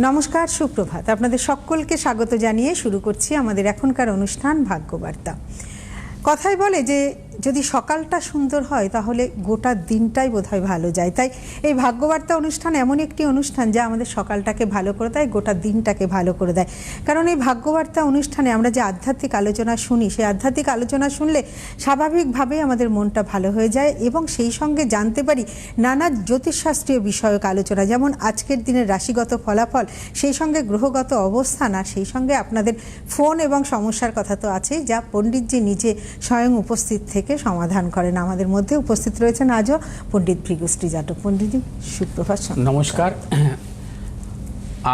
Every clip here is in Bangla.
নমস্কার, সুপ্রভাত। আপনাদের সকলকে স্বাগত জানিয়ে শুরু করছি আমাদের এখনকার অনুষ্ঠান ভাগ্যবার্তা। কথায় বলে যে যদি সকালটা সুন্দর হয় তাহলে গোটা দিনটাই বোধহয় ভালো যায়। তাই এই ভাগ্যবার্তা অনুষ্ঠান এমন একটি অনুষ্ঠান যা আমাদের সকালটাকে ভালো করে দেয়, গোটা দিনটাকে ভালো করে দেয়। কারণ এই ভাগ্যবার্তা অনুষ্ঠানে আমরা যে আধ্যাত্মিক আলোচনা শুনি, সেই আধ্যাত্মিক আলোচনা শুনলে স্বাভাবিকভাবেই আমাদের মনটা ভালো হয়ে যায় এবং সেই সঙ্গে জানতে পারি নানা জ্যোতিষশাস্ত্রীয় বিষয়ক আলোচনা, যেমন আজকের দিনের রাশিগত ফলাফল, সেই সঙ্গে গ্রহগত অবস্থান, আর সেই সঙ্গে আপনাদের ফোন এবং সমস্যার কথা তো আছেই, যা পণ্ডিতজি নিজে স্বয়ং উপস্থিত থেকে সমাধান করেন। আমাদের মধ্যে উপস্থিত রয়েছেন আজও পণ্ডিত ভৃগুশ্রী জাটক। পণ্ডিতজি, সুপ্রভাত। নমস্কার।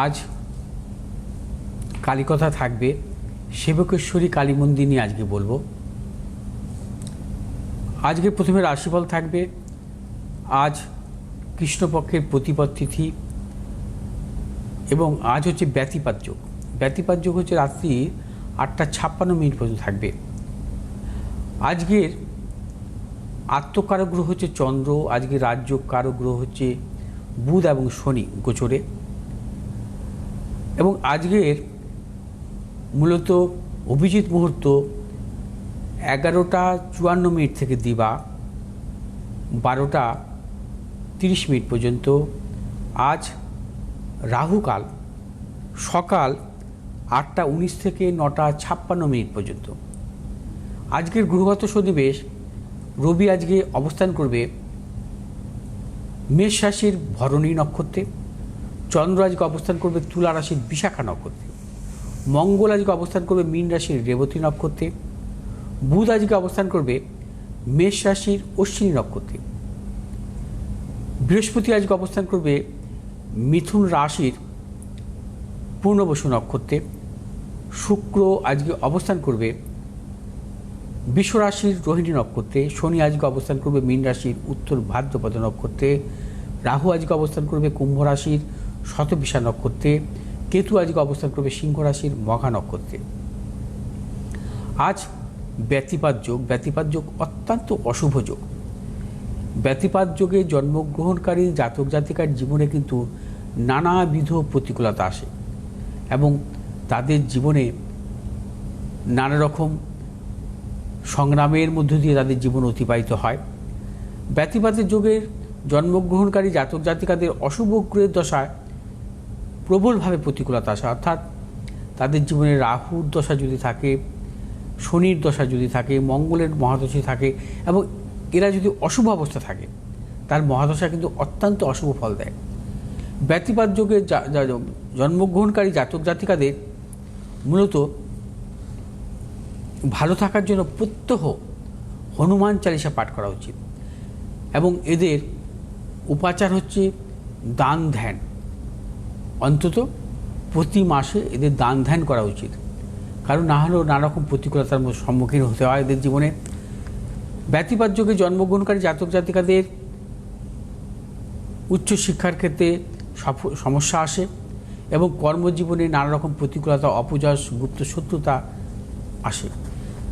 আজ কালীকথা থাকবে, সেবকেশ্বরী কালী মন্দির নিয়ে আজকে বলবো। আজকে প্রথমে রাশিফল থাকবে। আজ কৃষ্ণপক্ষের প্রতিপদ তিথি এবং আজ হচ্ছে ব্যতিপাত যোগ। ব্যতিপাত যোগ হচ্ছে রাত্রি 8:56 পর্যন্ত থাকবে। আজকের আত্মকারক গ্রহ হচ্ছে চন্দ্র, আজকে রাজ্য কারক গ্রহ হচ্ছে বুধ এবং শনি গোচরে। এবং আজকের মূলত অভিজিৎ মুহূর্ত 11:54 থেকে দিবা 12:30 পর্যন্ত। আজ রাহুকাল সকাল 8:19 থেকে 9:56 পর্যন্ত। আজকের গ্রহগত সন্নিবেশ, রবি আজকে অবস্থান করবে মেষ রাশির ভরণী নক্ষত্রে, চন্দ্র আজকে অবস্থান করবে তুলা রাশির বিশাখা নক্ষত্রে, মঙ্গল আজকে অবস্থান করবে মীন রাশির রেবতী নক্ষত্রে, বুধ আজকে অবস্থান করবে মেষ রাশির অশ্বিনী নক্ষত্রে, বৃহস্পতি আজকে অবস্থান করবে মিথুন রাশির পূর্ণবসু নক্ষত্রে, শুক্র আজকে অবস্থান করবে বৃষ রাশির রোহিণী নক্ষত্রে, শনি আজকে অবস্থান করবে মীন রাশির উত্তর ভাদ্রপদ নক্ষত্রে, রাহু আজকে অবস্থান করবে কুম্ভ রাশির শতবিশা নক্ষত্রে, কেতু আজকে অবস্থান করবে সিংহ রাশির মঘা নক্ষত্রে। আজ ব্যতিপাত যোগ। ব্যতিপাত যোগ অত্যন্ত অশুভ যোগ। ব্যতিপাত যোগে জন্মগ্রহণকারী জাতক জাতিকার জীবনে কিন্তু নানাবিধ প্রতিকূলতা আসে এবং তাদের জীবনে নানা রকম সংগ্রামের মধ্য দিয়ে তাদের জীবন অতিবাহিত হয়। ব্যতিপাতের যোগের জন্মগ্রহণকারী জাতক জাতিকাদের অশুভ গ্রহের দশায় প্রবলভাবে প্রতিকূলতা আসে, অর্থাৎ তাদের জীবনে রাহুর দশা যদি থাকে, শনির দশা যদি থাকে, মঙ্গলের মহাদশা থাকে এবং এরা যদি অশুভ অবস্থা থাকে, তার মহাদশা কিন্তু অত্যন্ত অশুভ ফল দেয়। ব্যতিপাত যোগে জন্মগ্রহণকারী জাতক জাতিকাদের মূলত ভালো থাকার জন্য প্রত্যহ হনুমান চালিসা পাঠ করা উচিত এবং এদের উপাচার হচ্ছে দান ধ্যান। অন্তত প্রতি মাসে এদের দান ধ্যান করা উচিত, কারণ না হলেও নানা রকম প্রতিকূলতার সম্মুখীন হতে হয় এদের জীবনে। ব্যতিপাত যোগে জন্মগ্রহণকারী জাতক জাতিকাদের উচ্চশিক্ষার ক্ষেত্রে সমস্যা আসে এবং কর্মজীবনে নানা রকম প্রতিকূলতা, অপযশ, গুপ্ত শত্রুতা আসে।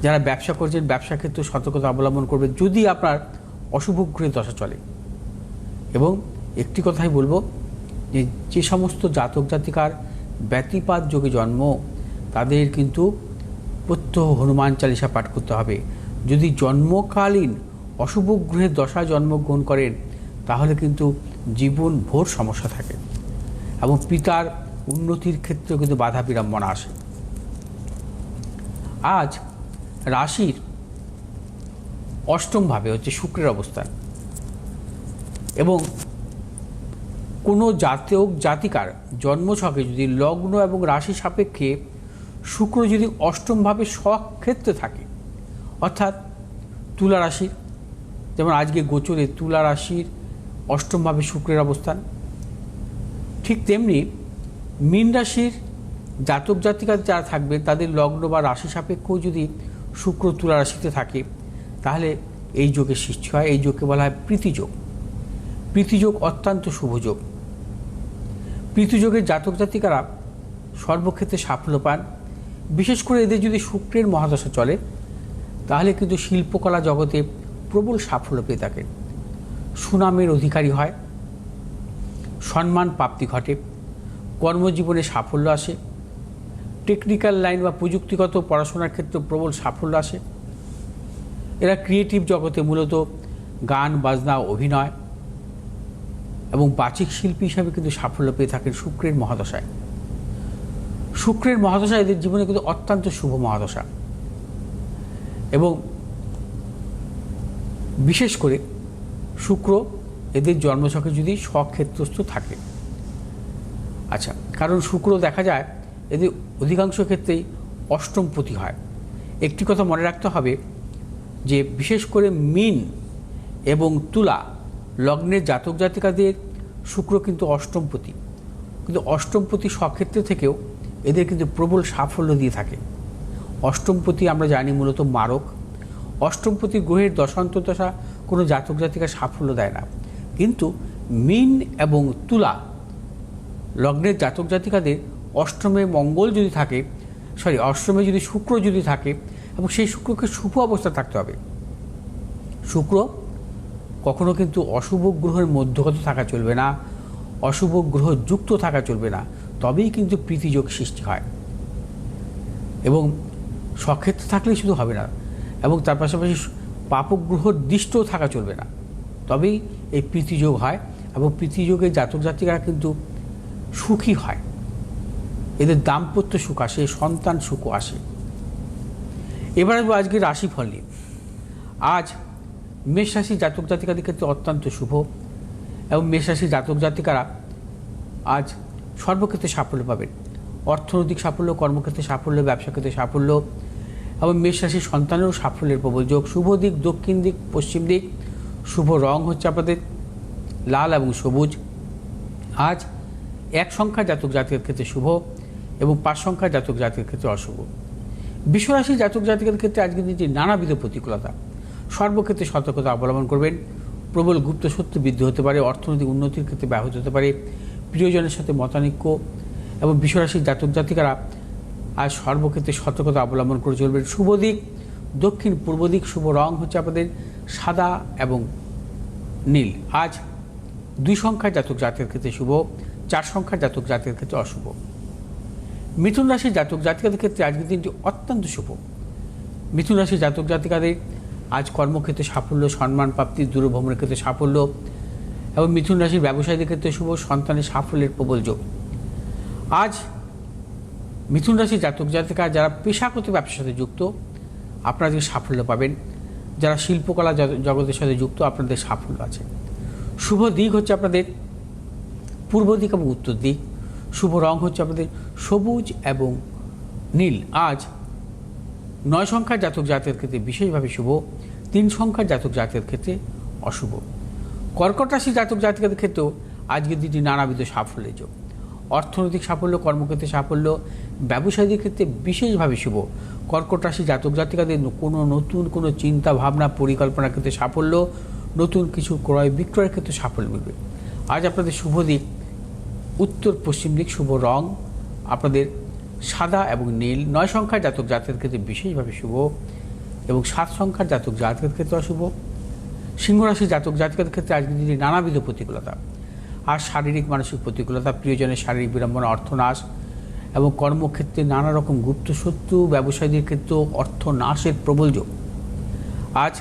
যারা ব্যবসা করছেন, ব্যবসা ক্ষেত্রে সতর্কতা অবলম্বন করবে যদি আপনার অশুভ গ্রহের দশা চলে। এবং একটি কথাই বলবো, যে সমস্ত জাতক জাতিকার ব্যতিপাত যোগে জন্ম, তাদের কিন্তু প্রত্যহ হনুমান চালিসা পাঠ করতে হবে। যদি জন্মকালীন অশুভ গ্রহের দশা জন্মগ্রহণ করেন তাহলে কিন্তু জীবন ভোর সমস্যা থাকে এবং পিতার উন্নতির ক্ষেত্রেও কিন্তু বাধা বিড়ম্বনা আসে। আজ রাশির অষ্টমভাবে হচ্ছে শুক্রের অবস্থান এবং কোনো জাতক জাতিকার জন্মছকে যদি লগ্ন এবং রাশি সাপেক্ষে শুক্র যদি অষ্টমভাবে স্বক্ষেত্রে থাকে, অর্থাৎ তুলা রাশির, যেমন আজকে গোচরে তুলা রাশির অষ্টমভাবে শুক্রের অবস্থান, ঠিক তেমনি মীন রাশির জাতক জাতিকা যারা থাকবে তাদের লগ্ন বা রাশি সাপেক্ষেও যদি শুক্র তুলা রাশিতে থাকে তাহলে এই যোগের সৃষ্টি হয়। এই যোগকে বলা হয় প্রীতিযোগ। প্রীতিযোগ অত্যন্ত শুভ যোগ। প্রীতিযোগের জাতক জাতিকারা সর্বক্ষেত্রে সাফল্য পান। বিশেষ করে এদের যদি শুক্রের মহাদশা চলে তাহলে কিন্তু শিল্পকলা জগতে প্রবল সাফল্য পেয়ে থাকেন, সুনামের অধিকারী হয়, সম্মান প্রাপ্তি ঘটে, কর্মজীবনে সাফল্য আসে, টেকনিক্যাল লাইন বা প্রযুক্তিগত পড়াশোনার ক্ষেত্রে প্রবল সাফল্য আসে। এরা ক্রিয়েটিভ জগতে মূলত গান বাজনা অভিনয় এবং বাচিক শিল্পী হিসাবে কিন্তু সাফল্য পেয়ে থাকেন শুক্রের মহাদশায়। শুক্রের মহাদশা এদের জীবনে কিন্তু অত্যন্ত শুভ মহাদশা, এবং বিশেষ করে শুক্র এদের জন্মছকে যদি স্বক্ষেত্রস্থ থাকে। আচ্ছা, কারণ শুক্র দেখা যায় এদের অধিকাংশ ক্ষেত্রেই অষ্টমপতি হয়। একটি কথা মনে রাখতে হবে যে বিশেষ করে মীন এবং তুলা লগ্নের জাতক জাতিকাদের শুক্র কিন্তু অষ্টমপতি, কিন্তু অষ্টমপতি স্বক্ষেত্র থেকেও এদের কিন্তু প্রবল সাফল্য দিয়ে থাকে। অষ্টমপতি আমরা জানি মূলত মারক। অষ্টমপতি গ্রহের দশান্তদশা কোনো জাতক জাতিকা সাফল্য দেয় না, কিন্তু মীন এবং তুলা লগ্নের জাতক জাতিকাদের অষ্টমে মঙ্গল যদি থাকে, অষ্টমে যদি শুক্র যদি থাকে, এবং সেই শুক্রকে শুভ অবস্থা থাকতে হবে। শুক্র কখনো কিন্তু অশুভ গ্রহের মধ্যগত থাকা চলবে না, অশুভ গ্রহ যুক্ত থাকা চলবে না, তবেই কিন্তু প্রীতিযোগ সৃষ্টি হয়। এবং স্বক্ষেত্রে থাকলেই শুধু হবে না, এবং তার পাশাপাশি পাপগ্রহ দৃষ্টও থাকা চলবে না, তবেই এই প্রীতিযোগ হয়, এবং প্রীতিযোগে জাতক জাতিকারা কিন্তু সুখী হয়। এদের দাম্পত্য সুখ আসে, সন্তান সুখও আসে। এবার আসবো আজকে রাশিফল নিয়ে। আজ মেষ রাশি জাতক জাতিকাদের ক্ষেত্রে অত্যন্ত শুভ, এবং মেষ রাশি জাতক জাতিকারা আজ সর্বক্ষেত্রে সাফল্য পাবেন। অর্থনৈতিক সাফল্য, কর্মক্ষেত্রে সাফল্য, ব্যবসা ক্ষেত্রে সাফল্য, এবং মেষ রাশির সন্তানেরও সাফল্যের প্রবল যোগ। শুভ দিক দক্ষিণ দিক, পশ্চিম দিক। শুভ রং হচ্ছে আপনাদের লাল এবং সবুজ। আজ 1 সংখ্যা জাতক জাতিকার ক্ষেত্রে শুভ, এবং 5 সংখ্যা জাতক জাতিকার ক্ষেত্রে অশুভ। বিশ্বরাশি জাতক জাতিকার ক্ষেত্রে আজকে দিনটি নানাবিধ প্রতিকূলতা, সর্বক্ষেত্রে সতর্কতা অবলম্বন করবেন। প্রবল গুপ্ত শত্রু বৃদ্ধি হতে পারে, অর্থনৈতিক উন্নতির ক্ষেত্রে ব্যাহত হতে পারে, প্রিয়জনের সাথে মতানৈক্য, এবং বিশ্বরাশির জাতক জাতিকারা আজ সর্বক্ষেত্রে সতর্কতা অবলম্বন করে চলবেন। শুভ দিক দক্ষিণ পূর্ব দিক। শুভ রং হচ্ছে আপনাদের সাদা এবং নীল। আজ 2 সংখ্যা জাতক জাতিকার ক্ষেত্রে শুভ, 4 সংখ্যা জাতক জাতিকার ক্ষেত্রে অশুভ। মিথুন রাশির জাতক জাতিকাদের ক্ষেত্রে আজকের দিনটি অত্যন্ত শুভ। মিথুন রাশির জাতক জাতিকাদের আজ কর্মক্ষেত্রে সাফল্য, সম্মান প্রাপ্তি, দূরভ্রমণের ক্ষেত্রে সাফল্য, এবং মিথুন রাশির ব্যবসায়ীদের ক্ষেত্রে শুভ, সন্তানের সাফল্যের প্রবল যোগ। আজ মিথুন রাশির জাতক জাতিকা যারা পেশাগত ব্যবসার সাথে যুক্ত, আপনারা আজকে সাফল্য পাবেন। যারা শিল্পকলা জগতের সাথে যুক্ত, আপনাদের সাফল্য আছে। শুভ দিক হচ্ছে আপনাদের পূর্ব দিক এবং উত্তর দিক। শুভ রং হচ্ছে আপনাদের সবুজ এবং নীল। আজ 9 সংখ্যার জাতক জাতকের ক্ষেত্রে বিশেষভাবে শুভ, 3 সংখ্যার জাতক জাতকের ক্ষেত্রে অশুভ। কর্কট রাশির জাতক জাতিকাদের ক্ষেত্রেও আজকের দিনটি নানাবিধ সাফল্যের যোগ। অর্থনৈতিক সাফল্য, কর্মক্ষেত্রে সাফল্য, ব্যবসায়ীদের ক্ষেত্রে বিশেষভাবে শুভ। কর্কট রাশি জাতক জাতিকাদের নতুন কোনো চিন্তা ভাবনা পরিকল্পনার ক্ষেত্রে সাফল্য, নতুন কিছু ক্রয় বিক্রয়ের ক্ষেত্রে সাফল্য মিলবে। আজ আপনাদের শুভ দিক উত্তর পশ্চিম দিক। শুভ রং আপনাদের সাদা এবং নীল। 9 সংখ্যার জাতক জাতকের ক্ষেত্রে বিশেষভাবে শুভ, এবং 7 সংখ্যার জাতক জাতকের ক্ষেত্রে অশুভ। সিংহ রাশি জাতক জাতিকাদের ক্ষেত্রে আজকের দিনে নানাবিধ প্রতিকূলতা, আর শারীরিক মানসিক প্রতিকূলতা, প্রিয়জনের শারীরিক বিড়ম্বনা, অর্থনাশ, এবং কর্মক্ষেত্রে নানা রকম গুপ্ত শত্রু, ব্যবসায়ীদের ক্ষেত্রেও অর্থনাশের প্রবল যোগ। আজ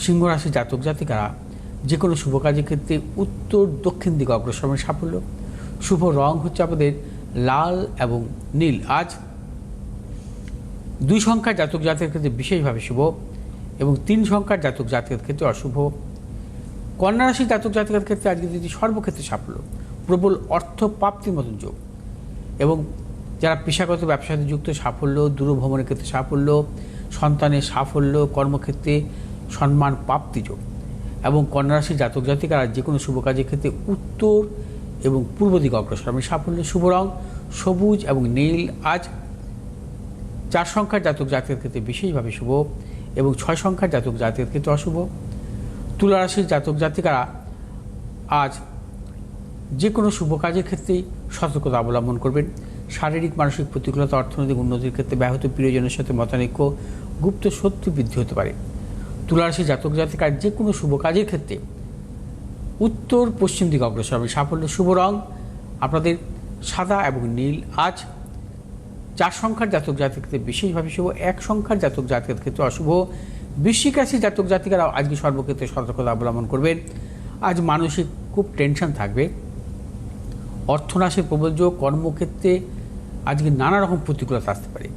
সিংহ রাশি জাতক জাতিকারা যে কোনো শুভ কাজের ক্ষেত্রে উত্তর দক্ষিণ দিকে অগ্রসরের সাফল্য। শুভ রং হচ্ছে আপনাদের লাল এবং নীল। আজ 2 সংখ্যার জাতক জাতকের ক্ষেত্রে বিশেষভাবে শুভ, এবং 3 সংখ্যার জাতক জাতকের ক্ষেত্রে অশুভ। কন্যা রাশির জাতক জাতকের ক্ষেত্রে আজকে দিনটি সর্বক্ষেত্রে সাফল্য, প্রবল অর্থ প্রাপ্তির মতন যোগ, এবং যারা পেশাগত ব্যবসার সাথে যুক্ত সাফল্য, দূরভ্রমণের ক্ষেত্রে সাফল্য, সন্তানের সাফল্য, কর্মক্ষেত্রে সম্মান প্রাপ্তি যোগ। এবং কন্যা রাশির জাতক জাতিকারা যে কোনো শুভ কাজের ক্ষেত্রে উত্তর এবং পূর্ব দিকে অগ্রসর সাফল্য। শুভ রং সবুজ এবং নীল। আজ 4 সংখ্যার জাতক জাতকের ক্ষেত্রে বিশেষভাবে শুভ, এবং 6 সংখ্যার জাতক জাতকের ক্ষেত্রে অশুভ। তুলা রাশির জাতক জাতিকারা আজ যে কোনো শুভ কাজের ক্ষেত্রেই সতর্কতা অবলম্বন করবেন। শারীরিক মানসিক প্রতিকূলতা, অর্থনৈতিক উন্নতির ক্ষেত্রে ব্যাহত, প্রিয়জনের সাথে মতানৈক্য, গুপ্ত শত্রু বৃদ্ধি হতে পারে। তুলা রাশির জাতক জাতিকার যে কোনো শুভ কাজের ক্ষেত্রে উত্তর পশ্চিম দিকে অগ্রসর হবে সাফল্য। শুভ রং আপনাদের সাদা এবং নীল। আজ 4 সংখ্যার জাতক জাতিকাদের বিশেষভাবে শুভ, 1 সংখ্যার জাতক জাতিকাদের ক্ষেত্রে অশুভ। বৃশ্চিক রাশির জাতক জাতিকারা আজকে সর্বক্ষেত্রে সতর্কতা অবলম্বন করবেন। আজ মানসিক খুব টেনশন থাকবে। অর্থনাশের প্রবল যোগ, কর্মক্ষেত্রে আজকে নানা রকম প্রতিকূলতা আসতে পারে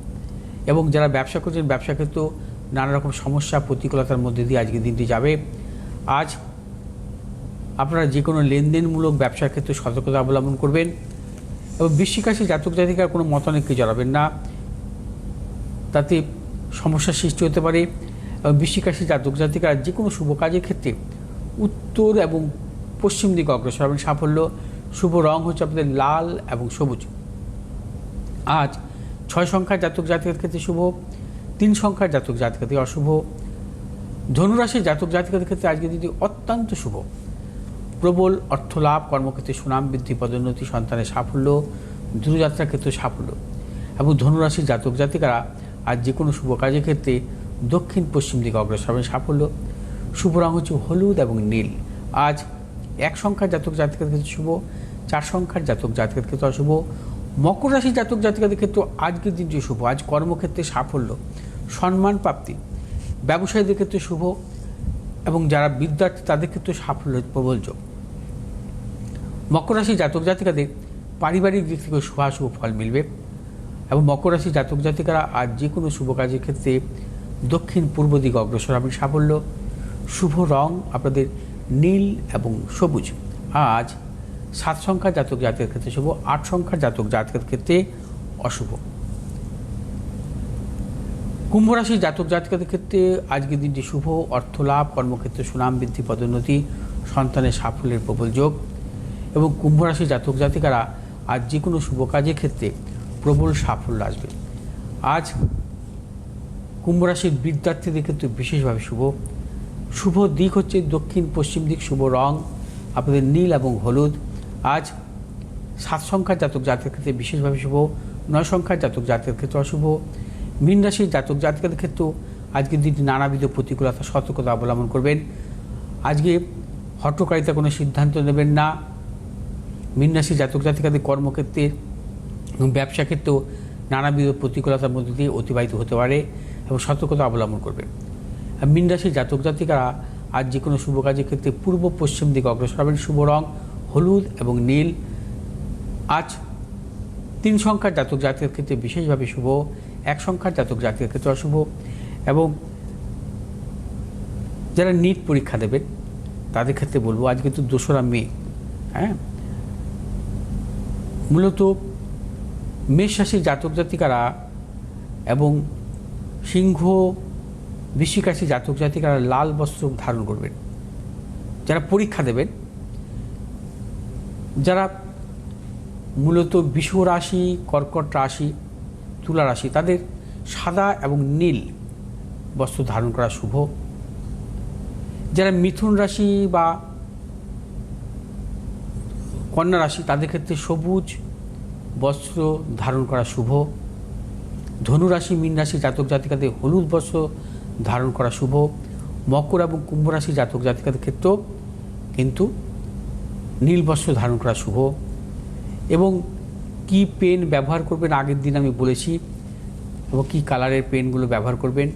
এবং যারা ব্যবসা করছেন ব্যবসা ক্ষেত্রেও নানা রকম সমস্যা প্রতিকূলতার মধ্যে দিয়ে আজকে দিনটি যাবে। আজ আপনারা যে কোনো লেনদেনমূলক ব্যবসার ক্ষেত্রে সতর্কতা অবলম্বন করবেন এবং বৃশ্চিক রাশির জাতক জাতিকার কোনো মতানৈক্যে জড়াবেন না, তাতে সমস্যার সৃষ্টি হতে পারে। এবং বৃশ্চিক রাশির জাতক জাতিকারা যে কোনো শুভ কাজের ক্ষেত্রে উত্তর এবং পশ্চিম দিকে অগ্রসর হবেন। সাফল্য। শুভ রং হচ্ছে আপনাদের লাল এবং সবুজ। আজ 6 সংখ্যার জাতক জাতিকাদের ক্ষেত্রে শুভ, 3 সংখ্যার জাতক জাতিকাদের অশুভ। ধনুরাশির জাতক জাতিকাদের ক্ষেত্রে আজকে দিনটি অত্যন্ত শুভ। প্রবল অর্থলাভ, কর্মক্ষেত্রে সুনাম বৃদ্ধি, পদোন্নতি, সন্তানের সাফল্য, দূরযাত্রার ক্ষেত্রে সাফল্য। এবং ধনুরাশির জাতক জাতিকারা আজ যে কোনো শুভ কাজের ক্ষেত্রে দক্ষিণ পশ্চিম দিকে অগ্রসর হবেন। সাফল্য। শুভ রং হচ্ছে হলুদ এবং নীল। আজ 1 সংখ্যার জাতক জাতিকাদের ক্ষেত্রে শুভ, 4 সংখ্যার জাতক জাতিকাদের ক্ষেত্রে অশুভ। মকর রাশির জাতক জাতিকাদের ক্ষেত্রে আজকের দিনটি শুভ। আজ কর্মক্ষেত্রে সাফল্য, সম্মান প্রাপ্তি, ব্যবসায়ীদের ক্ষেত্রে শুভ এবং যারা বিদ্যার্থী তাদের ক্ষেত্রে সাফল্য প্রবল যোগ। মকর রাশির জাতক জাতিকাদের পারিবারিক দিক থেকে শুভাশুভ ফল মিলবে এবং মকর রাশির জাতক জাতিকারা আজ যে কোনো শুভ কাজের ক্ষেত্রে দক্ষিণ পূর্ব দিকে অগ্রসর হবেন। সাফল্য। শুভ রং আপনাদের নীল এবং সবুজ। আজ 7 সংখ্যার জাতক জাতিকাদের ক্ষেত্রে শুভ, 8 সংখ্যার জাতক জাতিকাদের ক্ষেত্রে অশুভ। কুম্ভ রাশির জাতক জাতিকাদের ক্ষেত্রে আজকের দিনটি শুভ। অর্থলাভ, কর্মক্ষেত্রে সুনাম বৃদ্ধি, পদোন্নতি, সন্তানের সাফল্যের প্রবল যোগ। এবং কুম্ভ রাশির জাতক জাতিকারা আজ যে কোনো শুভ কাজের ক্ষেত্রে প্রবল সাফল্য আসবে। আজ কুম্ভ রাশির বিদ্যার্থীদের ক্ষেত্রে বিশেষভাবে শুভ। শুভ দিক হচ্ছে দক্ষিণ পশ্চিম দিক। শুভ রং আপনাদের নীল এবং হলুদ। আজ 7 সংখ্যার জাতক জাতিকাদের ক্ষেত্রে বিশেষভাবে শুভ, 9 সংখ্যার জাতক জাতিকাদের ক্ষেত্রে অশুভ। মীন রাশির জাতক জাতিকাদের ক্ষেত্রেও আজকের দিনটি নানাবিধ প্রতিকূলতা সতর্কতা অবলম্বন করবেন। আজকে হঠকারিতা কোনো সিদ্ধান্ত নেবেন না। মীন রাশির জাতক জাতিকাদের কর্মক্ষেত্রে এবং ব্যবসা ক্ষেত্রেও নানাবিধ প্রতিকূলতার মধ্যে দিয়ে অতিবাহিত হতে পারে এবং সতর্কতা অবলম্বন করবে। মীন রাশির জাতক জাতিকারা আজ যে কোনো শুভ কাজের ক্ষেত্রে পূর্ব পশ্চিম দিকে অগ্রসর হবেন। শুভ রং হলুদ এবং নীল। আজ 3 সংখ্যার জাতক জাতিকাদের ক্ষেত্রে বিশেষভাবে শুভ, 1 সংখ্যার জাতক জাতিকাদের ক্ষেত্রে অশুভ। এবং যারা নিট পরীক্ষা দেবেন তাদের ক্ষেত্রে বলবো আজ কিন্তু 2রা মে, হ্যাঁ, মূলত মেষ রাশির জাতক জাতিকারা এবং সিংহ বৃশ্চিক রাশির জাতক জাতিকারা লাল বস্ত্র ধারণ করবেন যারা পরীক্ষা দেবেন। যারা মূলত বৃষ রাশি, কর্কট রাশি, তুলা রাশি তাদের সাদা এবং নীল বস্ত্র ধারণ করা শুভ। যারা মিথুন রাশি বা কন্যা রাশি তাদের ক্ষেত্রে সবুজ বস্ত্র ধারণ করা শুভ। ধনু রাশি, মীন রাশি জাতক জাতিকাদের হলুদ বস্ত্র ধারণ করা শুভ। মকর এবং কুম্ভ রাশি জাতক জাতিকাদের ক্ষেত্রেও কিন্তু নীল বস্ত্র ধারণ করা শুভ। এবং কি পেন ব্যবহার করবেন আগের দিন আমি বলেছি, এবং কী কালারের পেনগুলো ব্যবহার করবেন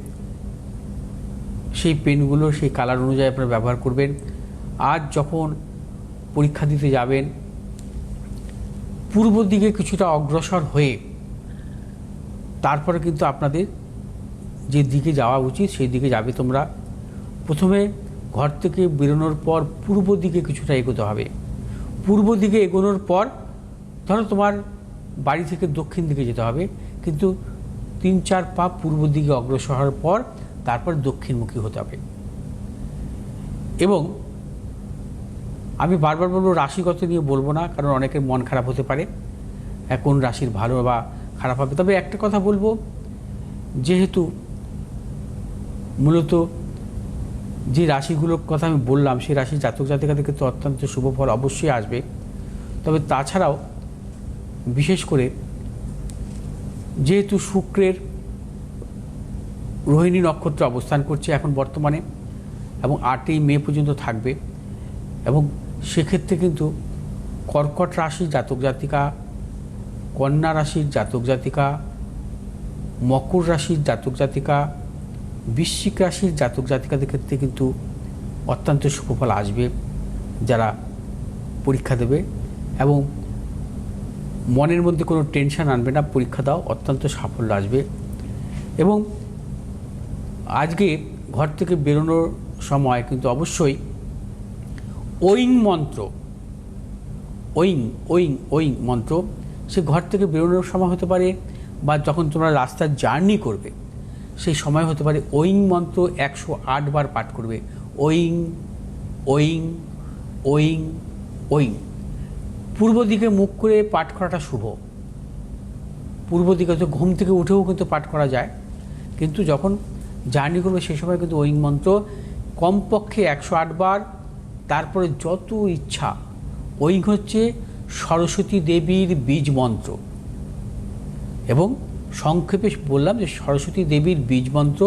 সেই পেনগুলো সেই কালার অনুযায়ী আপনারা ব্যবহার করবেন। আজ যখন পরীক্ষা দিতে যাবেন পূর্ব দিকে কিছুটা অগ্রসর হয়ে তারপরে কিন্তু আপনাদের যে দিকে যাওয়া উচিত সেই দিকে যাবে তোমরা। প্রথমে ঘর থেকে বেরোনোর পর পূর্ব দিকে কিছুটা এগোতে হবে। পূর্ব দিকে এগোনোর পর ধরো তোমার বাড়ি থেকে দক্ষিণ দিকে যেতে হবে, কিন্তু 3-4 পা পূর্ব দিকে অগ্রসর হওয়ার পর তারপর দক্ষিণমুখী হতে হবে। এবং আমি বারবার বলবো রাশিগত নিয়ে বলবো না, কারণ অনেকের মন খারাপ হতে পারে কোন রাশির ভালো বা খারাপ হবে। তবে একটা কথা বলবো, যেহেতু মূলত যে রাশিগুলোর কথা আমি বললাম সেই রাশির জাতক জাতিকাদের ক্ষেত্রে অত্যন্ত শুভ ফল অবশ্যই আসবে। তবে তাছাড়াও বিশেষ করে যেহেতু শুক্রের রোহিণী নক্ষত্রে অবস্থান করছে এখন বর্তমানে এবং 8ই মে পর্যন্ত থাকবে, এবং সেক্ষেত্রে কিন্তু কর্কট রাশি জাতক জাতিকা কন্যা রাশির জাতক জাতিকা, মকর রাশির জাতক জাতিকা, বৃশ্চিক রাশির জাতক জাতিকাদের ক্ষেত্রে কিন্তু অত্যন্ত সুফল আসবে যারা পরীক্ষা দেবে, এবং মনের মধ্যে কোনো টেনশন আনবে না, পরীক্ষা দাও, অত্যন্ত সাফল্য আসবে। এবং আজকে ঘর থেকে বেরোনোর সময় কিন্তু অবশ্যই ওইং মন্ত্র, ওইং ওইং ওইং মন্ত্র, সে ঘর থেকে বেরোনোর সময় হতে পারে বা যখন তোমরা রাস্তার জার্নি করবে সেই সময় হতে পারে, ওইং মন্ত্র 108 বার পাঠ করবে। ওইং ওইং ওইং ওইং। পূর্ব দিকে মুখ করে পাঠ করাটা শুভ। পূর্ব দিকে তো ঘুম থেকে উঠেও কিন্তু পাঠ করা যায়, কিন্তু যখন জার্নি করবে সেই সময় কিন্তু ওইং মন্ত্র কমপক্ষে 108 বার। তারপরে যত ইচ্ছা, ওইং হচ্ছে সরস্বতী দেবীর বীজ মন্ত্র, এবং সংক্ষেপে বললাম যে সরস্বতী দেবীর বীজ মন্ত্র,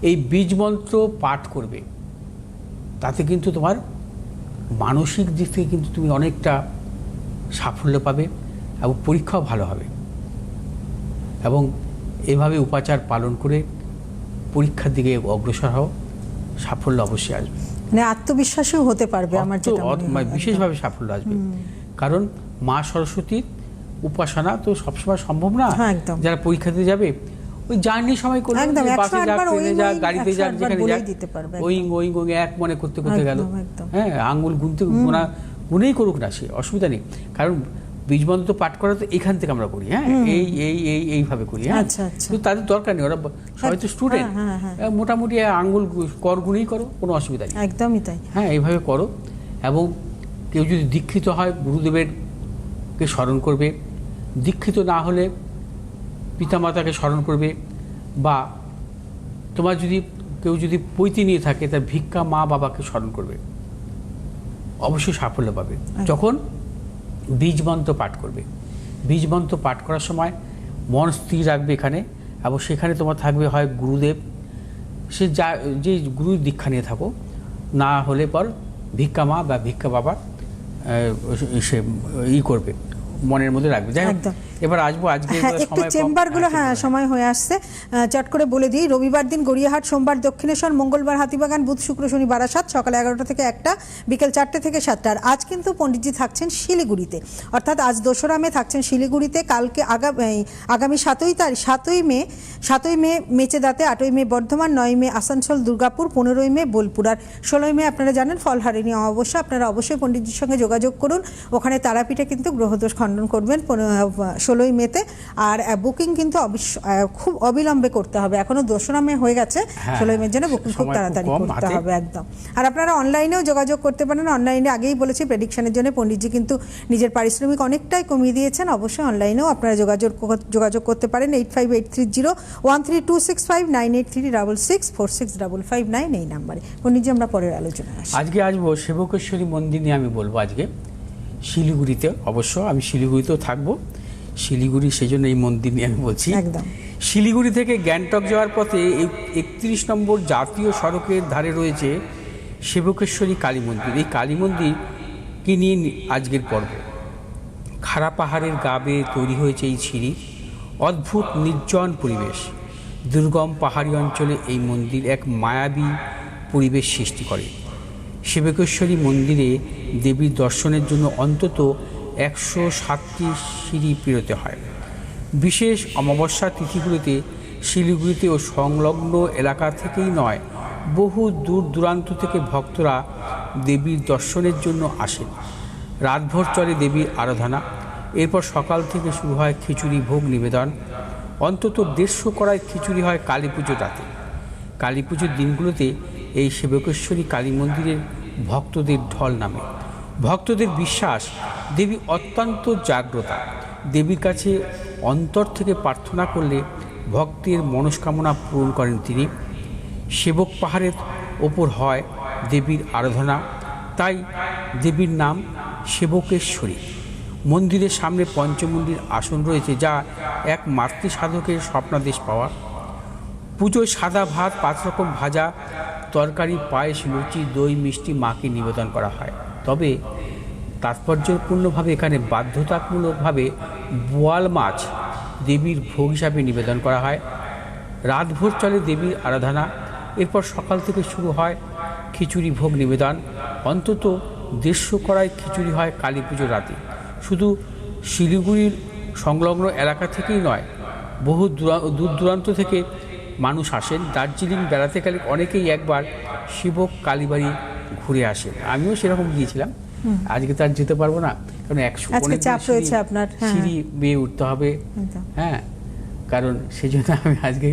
এই বীজ মন্ত্র পাঠ করবে। তাতে কিন্তু তোমার মানসিক দিক থেকে কিন্তু তুমি অনেকটা সাফল্য পাবে এবং পরীক্ষাও ভালো হবে। এবং এভাবে উপাচার পালন করে পরীক্ষার দিকে অগ্রসর হও, সাফল্য অবশ্যই আসবে। মানে আত্মবিশ্বাসীও হতে পারবে, আমার যেটা মনে হয় বিশেষভাবে সাফল্য আসবে। কারণ মা সরস্বতীর উপাসনা তো সবসময় সম্ভব না। যারা পরীক্ষা দিতে যাবে ওই জার্নির সময় করলে, বাসে যাক, ট্রেনে যাক, গাড়িতে যাক, যেখানে যাক, ওইং ওইং ওইং এক মনে করতে করতে গেল, হ্যাঁ, আঙ্গুল গুনতে গুনেই করুক না, সে অসুবিধা নেই। কারণ বীজমন্ত্র পাঠ করা তো এখান থেকে আমরা করি, হ্যাঁ, এইভাবে করি, হ্যাঁ, কিন্তু তাদের দরকার নেই, ওরা সবাই তো স্টুডেন্ট, মোটামুটি আঙ্গুল কর গুনেই করো, কোনো অসুবিধা নেই, একদমই তাই, হ্যাঁ, এইভাবে করো। এবং কেউ যদি দীক্ষিত হয় গুরুদেবেরকে স্মরণ করবে, দীক্ষিত না হলে পিতামাতাকে স্মরণ করবে, বা তোমার যদি কেউ যদি পৈতি নিয়ে থাকে তার ভিক্ষা মা বাবাকে স্মরণ করবে, অবশ্যই সাফল্য পাবে। যখন বীজ মন্ত্র পাঠ করবে, বীজ মন্ত্র পাঠ করার সময় মন স্থির রাখবে এখানে, এবং সেখানে তোমার থাকবে হয় গুরুদেব, সে যে গুরু দীক্ষা নিয়ে থাকো, না হলে পর ভিক্ষা মা বা ভিক্ষা বাবা সে করবে, মনের মধ্যে রাখবে। যাই হোক, এবার আসবো আজকে একটু চেম্বারগুলো, হ্যাঁ, সময় হয়ে আসছে, চট করে বলে দিই। রবিবার দিন গড়িয়াহাট, সোমবার দক্ষিণেশ্বর, মঙ্গলবার হাতিবাগান, বুধ শুক্র শনি বারাসাত, সকাল 11টা থেকে 1টা, বিকেল 4টে থেকে 7টা। আর আজ কিন্তু পণ্ডিতজি থাকছেন শিলিগুড়িতে, অর্থাৎ আজ 2রা মে থাকছেন শিলিগুড়িতে, কালকে আগামী 7ই মে মেচেদাতে, 8ই মে বর্ধমান, 9ই মে আসানসোল দুর্গাপুর, 15ই মে বোলপুর, আর 16ই মে আপনারা জানেন ফলহারিণী অমাবস্যা। আপনারা অবশ্যই পণ্ডিতজির সঙ্গে যোগাযোগ করুন, ওখানে তারাপীঠে কিন্তু গ্রহদোষ খণ্ডন করবেন 16ই মেতে। আর বুকিং কিন্তু খুব অবিলম্বে করতে হবে, এখনো 2রা মে হয়ে গেছে, 16ই মের জন্য বুকিং খুব তাড়াতাড়ি করতে হবে একদম। আর আপনারা অনলাইনেও যোগাযোগ করতে পারেন, অনলাইনে আগেই বলেছি প্রেডিকশনের জন্য পণ্ডিতজি কিন্তু নিজের পারিশ্রমিক অনেকটাই কমিয়ে দিয়েছেন, অবশ্যই অনলাইনেও আপনারা যোগাযোগ করতে পারেন। 8583013265, 9836664559 এই নাম্বারে। পণ্ডিতজি, আমরা পরের আলোচনা আজকে আসবো সেবকেশ্বরী মন্দির নিয়ে। আমি বলবো আজকে শিলিগুড়িতে, অবশ্য আমি শিলিগুড়িতেও থাকবো, শিলিগুড়ি সেই জন্য এই মন্দির নিয়ে আমি বলছি। শিলিগুড়ি থেকে গ্যাংটক যাওয়ার পথে 31 নম্বর জাতীয় সড়কের ধারে রয়েছে সেবকেশ্বরী কালী মন্দির। এই কালী মন্দিরকে নিয়ে আজকের পর্ব। খাড়া পাহাড়ের গা বেয়ে তৈরি হয়েছে এই সিঁড়ি, অদ্ভুত নির্জন পরিবেশ। দুর্গম পাহাড়ি অঞ্চলে এই মন্দির এক মায়াবী পরিবেশ সৃষ্টি করে। সেবকেশ্বরী মন্দিরে দেবীর দর্শনের জন্য অন্তত 107টি সিঁড়ি পেরোতে হয়। বিশেষ অমাবস্যা তিথিগুলিতে শিলিগুড়িতে ও সংলগ্ন এলাকা থেকেই নয়, বহু দূর দূরান্ত থেকে ভক্তরা দেবীর দর্শনের জন্য আসেন। রাতভর চলে দেবীর আরাধনা, এরপর সকাল থেকে শুরু হয় খিচুড়ি ভোগ নিবেদন। অন্তত 150 কড়াই খিচুড়ি হয় কালী পুজোর রাতে। কালী পুজোর দিনগুলোতে এই সেবকেশ্বরী কালী মন্দিরের ভক্তদের ঢল নামে। ভক্তদের বিশ্বাস, দেবী অত্যন্ত জাগ্রতা। দেবীর কাছে অন্তর থেকে প্রার্থনা করলে ভক্তের মনস্কামনা পূরণ করেন তিনি। সেবক পাহাড়ের ওপর হয় দেবীর আরাধনা, তাই দেবীর নাম সেবকেশ্বরী। মন্দিরের সামনে পঞ্চমুণ্ডির আসন রয়েছে, যা এক মাতৃ সাধকের স্বপ্নাদেশ পাওয়া। পুজোয় সাদা ভাত, 5 রকম ভাজা, তরকারি, পায়েস, লুচি, দই, মিষ্টি মাকে নিবেদন করা হয়। তবে তাৎপর্যপূর্ণভাবে এখানে বাধ্যতামূলকভাবে বোয়াল মাছ দেবীর ভোগ হিসাবে নিবেদন করা হয়। রাতভর চলে দেবীর আরাধনা। এরপর সকাল থেকে শুরু হয় খিচুড়ি ভোগ নিবেদন। অন্তত 150 কড়াই খিচুড়ি হয় কালী পুজোর রাতে। শুধু শিলিগুড়ির সংলগ্ন এলাকা থেকেই নয়, বহু দূর দূরান্ত থেকে মানুষ আসেন। দার্জিলিং বেড়াতে গেলে অনেকেই একবার শিবক কালীবাড়ি ঘুরে আসেন। আমিও সেরকম গিয়েছিলাম। আজকে তো আর যেতে পারবো না, কারণ আজকে চাপ রয়েছে আপনার। সিঁড়ি বেয়ে উঠতে হবে। হ্যাঁ, কারণ সেই জন্য আমি আজকে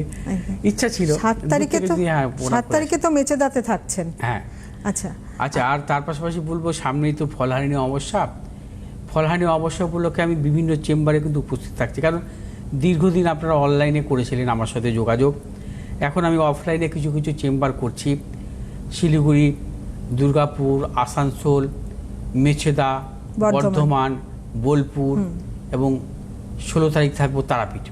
ইচ্ছা ছিল 7 তারিখে তো মেচেদাতে থাকছেন। হ্যাঁ, আচ্ছা। আর তার পাশাপাশি বলবো, সামনেই তো ফলহারিণী অমাবস্যা। ফলহারিণী অমাবস্যা উপলক্ষে আমি বিভিন্ন চেম্বারে কিন্তু উপস্থিত থাকছি, কারণ দীর্ঘদিন আপনারা অনলাইনে করেছিলেন আমার সাথে যোগাযোগ। এখন আমি অফলাইনে কিছু কিছু চেম্বার করছি। শিলিগুড়ি, দুর্গাপুর, আসানসোল, মেছেদা, বর্ধমান, বোলপুর এবং 16 তারিখ থাকবো তারাপীঠ।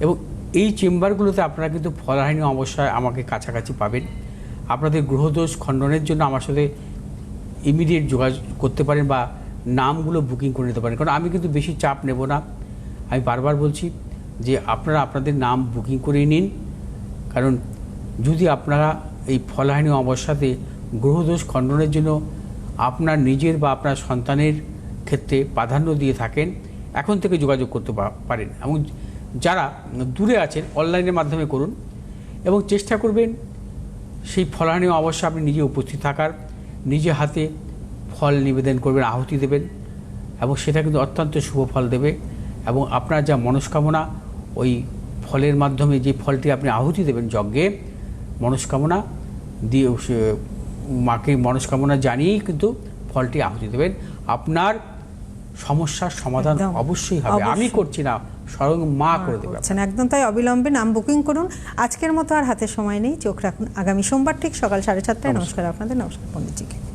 এবং এই চেম্বারগুলোতে আপনারা কিন্তু ফলহারিণী অমাবস্যায় আমাকে কাছাকাছি পাবেন। আপনাদের গ্রহদোষ খণ্ডনের জন্য আমার সাথে ইমিডিয়েট যোগাযোগ করতে পারেন বা নামগুলো বুকিং করে নিতে পারেন, কারণ আমি কিন্তু বেশি চাপ নেব না। আমি বারবার বলছি যে আপনারা আপনাদের নাম বুকিং করে নিন, কারণ যদি আপনারা এই ফলহারিণী অমাবস্যাতে গ্রহদোষ খণ্ডনের জন্য আপনার নিজের বা আপনার সন্তানের ক্ষেত্রে প্রাধান্য দিয়ে থাকেন, এখন থেকে যোগাযোগ করতে পারেন। এবং যারা দূরে আছেন অনলাইনের মাধ্যমে করুন, এবং চেষ্টা করবেন সেই ফলহারিণী অমাবস্যা আপনি নিজে উপস্থিত থাকার, নিজে হাতে ফল নিবেদন করবেন, আহুতি দেবেন, এবং সেটা কিন্তু অত্যন্ত শুভ ফল দেবে। এবং আপনার যা মনস্কামনা, ওই ফলের মাধ্যমে যে ফলটি আপনি আহুতি দেবেন যজ্ঞে, মনস্কামনা দিয়ে মাকে মনস্কামনা জানিয়েই কিন্তু ফলটি আহুতি দেবেন। আপনার সমস্যার সমাধান অবশ্যই হবে। আমি করছি না, স্বয়ং মা করে দেবে। একদম তাই, অবিলম্বে নাম বুকিং করুন। আজকের মতো আর হাতে সময় নেই, চোখ রাখুন আগামী সোমবার ঠিক সকাল 7:30টায়। নমস্কার আপনাদের। নমস্কার পণ্ডিতজিকে।